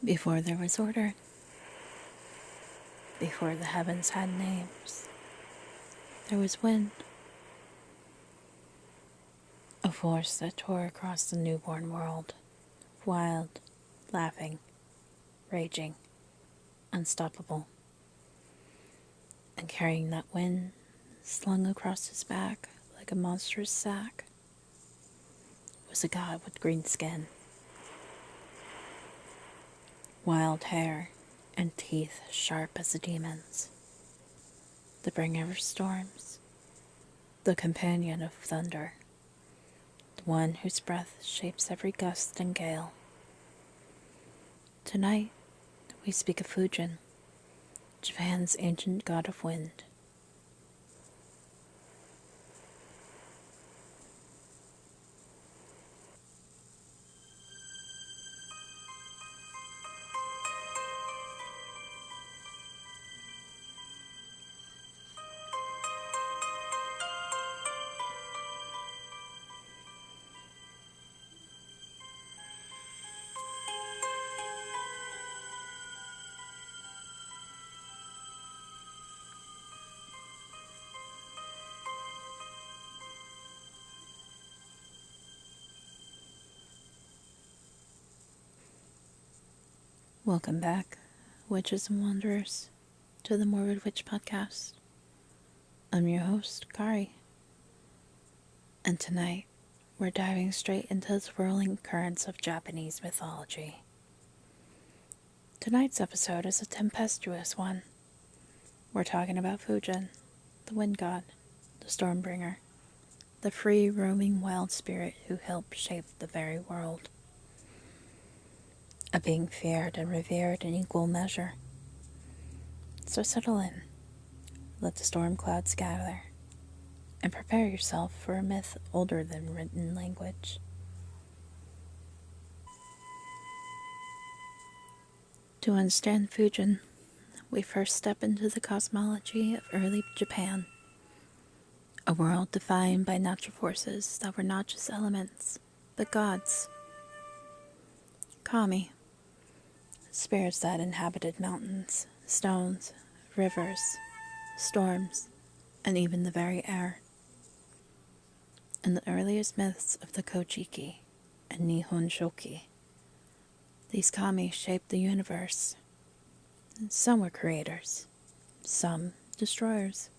Before there was order, before the heavens had names, there was wind, a force that tore across the newborn world, wild, laughing, raging, unstoppable. And carrying that wind, slung across his back like a monstrous sack, was a god with green skin, wild hair, and teeth sharp as a demon's, the bringer of storms, the companion of thunder, the one whose breath shapes every gust and gale. Tonight, we speak of Fujin, Japan's ancient god of wind. Welcome back, witches and wanderers, to the Morbid Witch Podcast. I'm your host, Kari, and tonight we're diving straight into the swirling currents of Japanese mythology. Tonight's episode is a tempestuous one. We're talking about Fujin, the wind god, the stormbringer, the free roaming wild spirit who helped shape the very world. A being feared and revered in equal measure. So settle in, let the storm clouds gather, and prepare yourself for a myth older than written language. To understand Fujin, we first step into the cosmology of early Japan, a world defined by natural forces that were not just elements, but gods. Kami, spirits that inhabited mountains, stones, rivers, storms, and even the very air. In the earliest myths of the Kojiki and Nihon Shoki, these kami shaped the universe. Some were creators, some destroyers.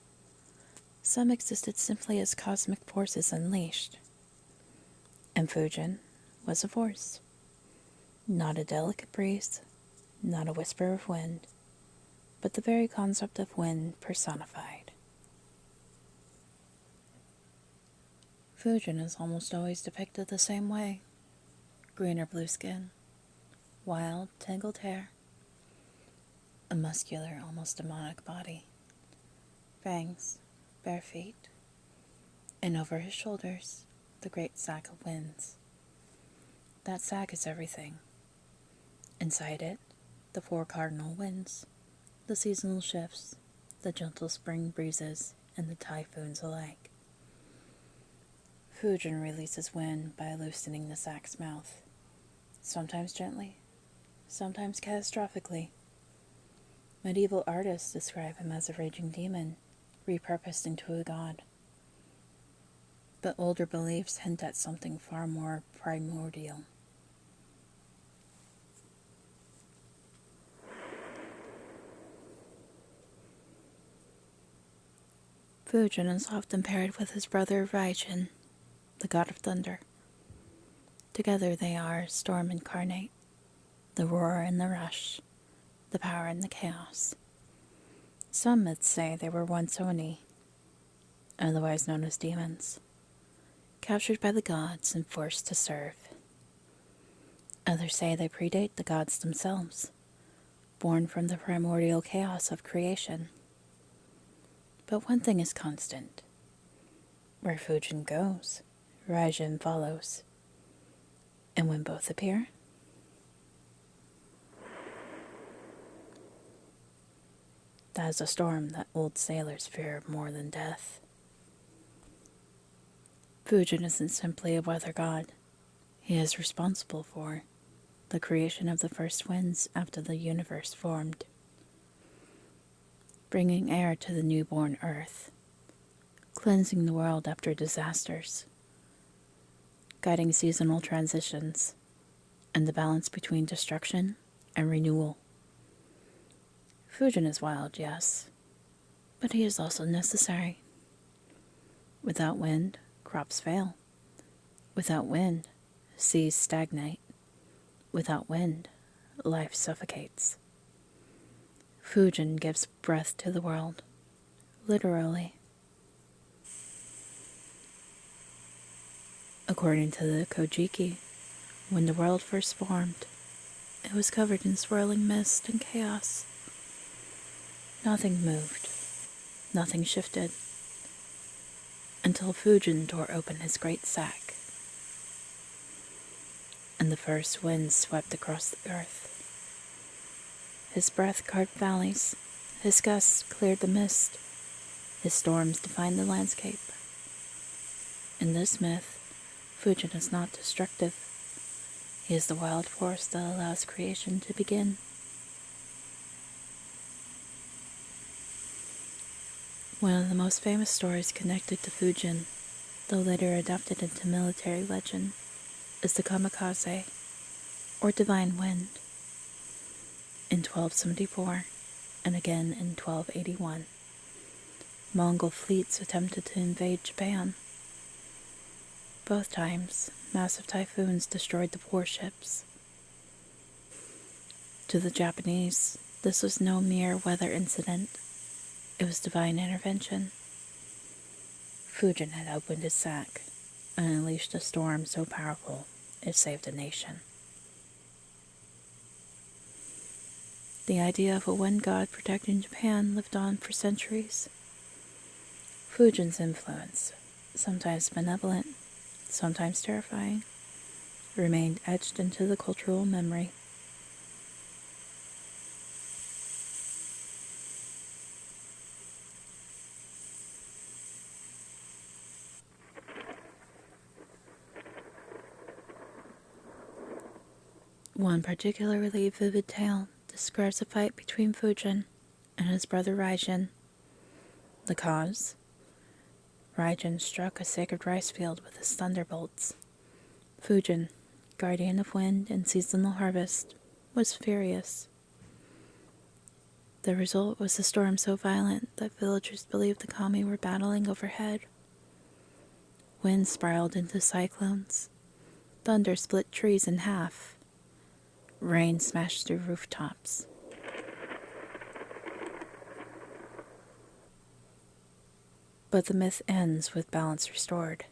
Some existed simply as cosmic forces unleashed. And Fujin was a force. Not a delicate breeze, not a whisper of wind, but the very concept of wind personified. Fujin is almost always depicted the same way. Green or blue skin, wild, tangled hair, a muscular, almost demonic body, fangs, bare feet, and over his shoulders, the great sack of winds. That sack is everything. Inside it, the four cardinal winds, the seasonal shifts, the gentle spring breezes, and the typhoons alike. Fujin releases wind by loosening the sack's mouth, sometimes gently, sometimes catastrophically. Medieval artists describe him as a raging demon, repurposed into a god. But older beliefs hint at something far more primordial. Fujin is often paired with his brother Raijin, the god of thunder. Together they are storm incarnate, the roar and the rush, the power and the chaos. Some myths say they were once Oni, otherwise known as demons, captured by the gods and forced to serve. Others say they predate the gods themselves, born from the primordial chaos of creation. But one thing is constant. Where Fujin goes, Raijin follows. And when both appear, that is a storm that old sailors fear more than death. Fujin isn't simply a weather god. He is responsible for the creation of the first winds after the universe formed, bringing air to the newborn earth, cleansing the world after disasters, guiding seasonal transitions, and the balance between destruction and renewal. Fujin is wild, yes, but he is also necessary. Without wind, crops fail. Without wind, seas stagnate. Without wind, life suffocates. Fujin gives breath to the world, literally. According to the Kojiki, when the world first formed, it was covered in swirling mist and chaos. Nothing moved, nothing shifted, until Fujin tore open his great sack, and the first wind swept across the earth. His breath carved valleys, his gusts cleared the mist, his storms defined the landscape. In this myth, Fujin is not destructive. He is the wild force that allows creation to begin. One of the most famous stories connected to Fujin, though later adapted into military legend, is the kamikaze, or divine wind. In 1274, and again in 1281, Mongol fleets attempted to invade Japan. Both times, massive typhoons destroyed the warships. To the Japanese, this was no mere weather incident. It was divine intervention. Fujin had opened his sack and unleashed a storm so powerful it saved a nation. The idea of a wind god protecting Japan lived on for centuries. Fujin's influence, sometimes benevolent, sometimes terrifying, remained etched into the cultural memory. One particularly vivid tale describes a fight between Fujin and his brother Raijin. The cause? Raijin struck a sacred rice field with his thunderbolts. Fujin, guardian of wind and seasonal harvest, was furious. The result was a storm so violent that villagers believed the kami were battling overhead. Wind spiraled into cyclones. Thunder split trees in half. Rain smashed through rooftops. But the myth ends with balance restored.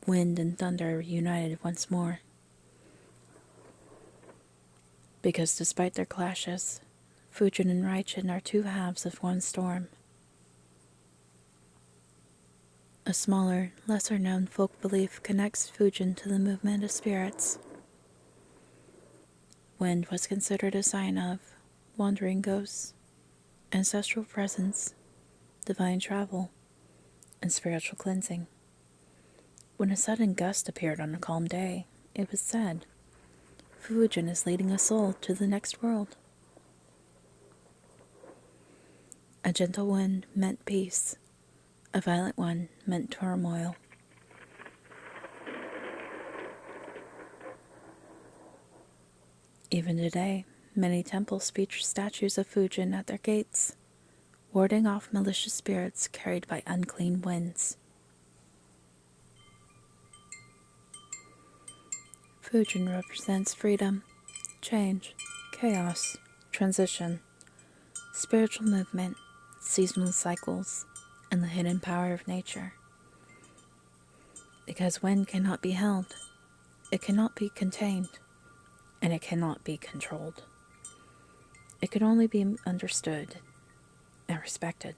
Wind and thunder united once more. Because despite their clashes, Fujin and Raijin are two halves of one storm. A smaller, lesser-known folk belief connects Fujin to the movement of spirits. Wind was considered a sign of wandering ghosts, ancestral presence, divine travel, and spiritual cleansing. When a sudden gust appeared on a calm day, it was said, Fujin is leading a soul to the next world. A gentle wind meant peace. A violent one meant turmoil. Even today, many temples feature statues of Fujin at their gates, warding off malicious spirits carried by unclean winds. Fujin represents freedom, change, chaos, transition, spiritual movement, seasonal cycles, and the hidden power of nature. Because wind cannot be held, it cannot be contained, and it cannot be controlled. It can only be understood and respected.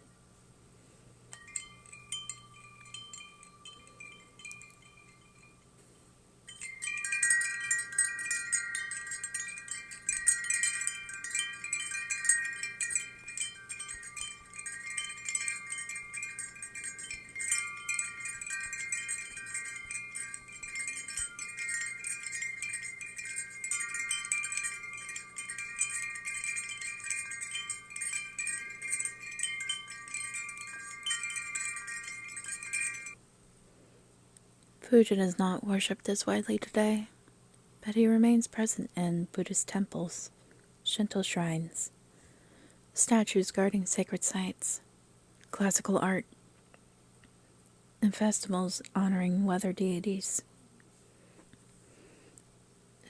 Fujin is not worshipped as widely today, but he remains present in Buddhist temples, Shinto shrines, statues guarding sacred sites, classical art, and festivals honoring weather deities.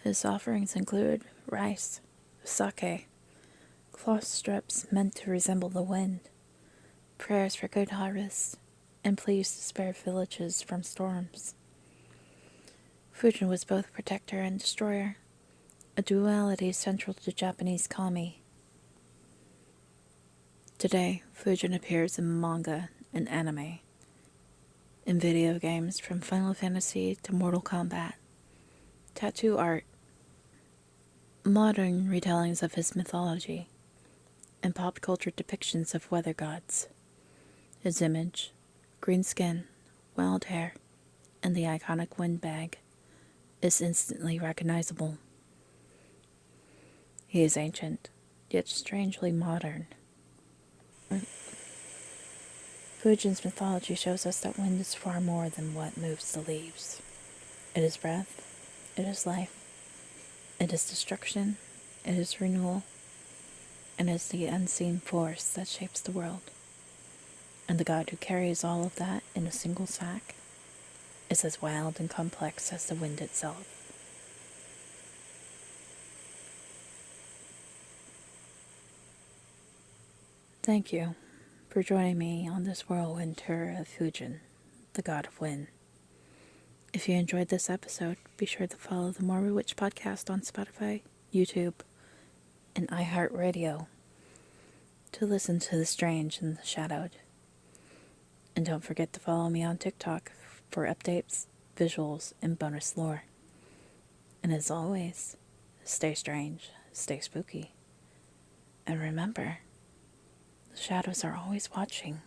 His offerings include rice, sake, cloth strips meant to resemble the wind, prayers for good harvest, and pleas to spare villages from storms. Fujin was both protector and destroyer, a duality central to Japanese kami. Today, Fujin appears in manga and anime, in video games from Final Fantasy to Mortal Kombat, tattoo art, modern retellings of his mythology, and pop culture depictions of weather gods. His image, green skin, wild hair, and the iconic wind bag, is instantly recognizable. He is ancient, yet strangely modern. Fujin's mythology shows us that wind is far more than what moves the leaves. It is breath, it is life, it is destruction, it is renewal, and it is the unseen force that shapes the world. And the god who carries all of that in a single sack is as wild and complex as the wind itself. Thank you for joining me on this whirlwind tour of Fujin, the god of wind. If you enjoyed this episode, be sure to follow the Morbid Witch podcast on Spotify, YouTube, and iHeartRadio to listen to the strange and the shadowed. And don't forget to follow me on TikTok for updates, visuals, and bonus lore. And as always, stay strange, stay spooky, and remember, the shadows are always watching.